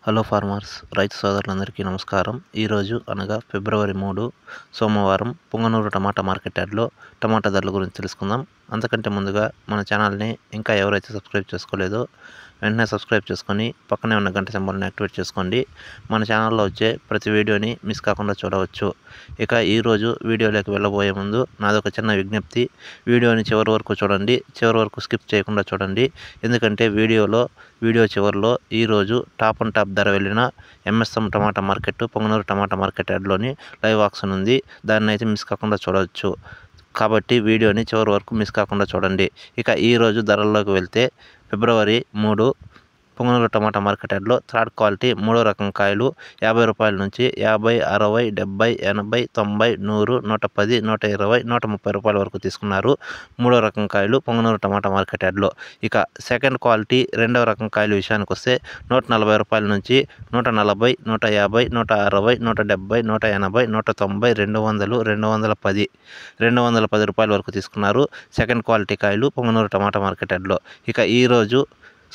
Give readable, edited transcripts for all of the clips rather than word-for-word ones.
Hello farmers, రైతు సోదరులందరికీ నమస్కారం. ఈరోజు అనగా ఫిబ్రవరి 3 సోమవారం పుంగనూరు టమాటా మార్కెట్ యార్డ్లో టమాటా ధరల గురించి తెలుసుకుందాం. అంతకంటే ముందుగా మన ఛానల్ని ఇంకా ఎవరైతే సబ్స్క్రైబ్ చేసుకోలేదో వెంటనే సబ్స్క్రైబ్ చేసుకొని పక్కనే ఉన్న గంట సింబల్ని యాక్టివేట్ చేసుకోండి. మన ఛానల్లో వచ్చే ప్రతి వీడియోని మిస్ కాకుండా చూడవచ్చు. ఇక ఈరోజు వీడియోలోకి వెళ్ళబోయే ముందు నాదొక చిన్న విజ్ఞప్తి. వీడియోని చివరి వరకు చూడండి, చివరి వరకు స్కిప్ చేయకుండా చూడండి. ఎందుకంటే వీడియో చివరిలో ఈరోజు టాప్ అండ్ టాప్ ధర వెళ్ళిన ఎంఎస్ఎం టమాటా మార్కెట్ పొంగనూరు టమాటా మార్కెట్ యార్డ్లోని లైవ్ ఆక్షన్ ఉంది. దాన్ని అయితే మిస్ కాకుండా చూడవచ్చు. కాబట్టి వీడియోని చివరి వరకు మిస్ కాకుండా చూడండి. ఇక ఈరోజు ధరల్లోకి వెళ్తే ఫిబ్రవరి 3 పొంగనూరు టమాటా మార్కెట్ యార్డ్లో థర్డ్ క్వాలిటీ 3వ రకం కాయలు 50 రూపాయల నుంచి 50, 60, 70, 80, 90, 100, 110, 120, 130 రూపాయల వరకు తీసుకున్నారు 3వ రకం కాయలు పొంగనూరు టమాటా మార్కెట్ యార్డ్లో. ఇక సెకండ్ క్వాలిటీ 2వ రకం కాయలు విషయానికి వస్తే 140 రూపాయల నుంచి 140, 150, 160, 170, 180, 190, 200, 210, 210 రూపాయల వరకు తీసుకున్నారు సెకండ్ క్వాలిటీ కాయలు పొంగనూరు టమాటా మార్కెట్ యార్డ్లో. ఇక ఈరోజు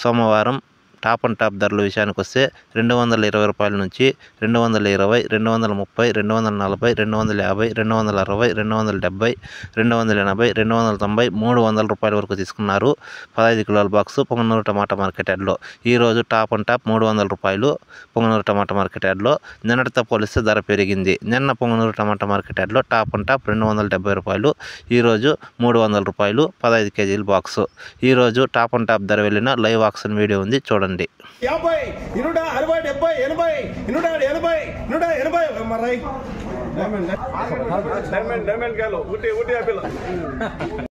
సోమవారం టాప్ అండ్ టాప్ ధరల విషయానికి వస్తే 220 రూపాయల నుంచి 220, 230, 240, 250, 260, 270, 280, 290, 300 రూపాయల వరకు తీసుకున్నారు 15 కిలోల బాక్సు పొంగనూరు టమాటా మార్కెట్ యార్డ్లో. ఈరోజు టాప్ అండ్ టాప్ 300 రూపాయలు పొంగనూరు టమాటా మార్కెట్ యార్డ్లో. నిన్నటితో పోలిస్తే ధర పెరిగింది. నిన్న పొంగనూరు టమాటా మార్కెట్ యార్డ్లో టాప్ అండ్ టాప్ 270 రూపాయలు, ఈరోజు 300 రూపాయలు 15 కేజీల బాక్సు. ఈరోజు టాప్ అండ్ టాప్ ధర వెళ్ళిన లైవ్ ఆక్షన్ వీడియో ఉంది, చూడండి. 50, 160, 70, 80, 180, 180.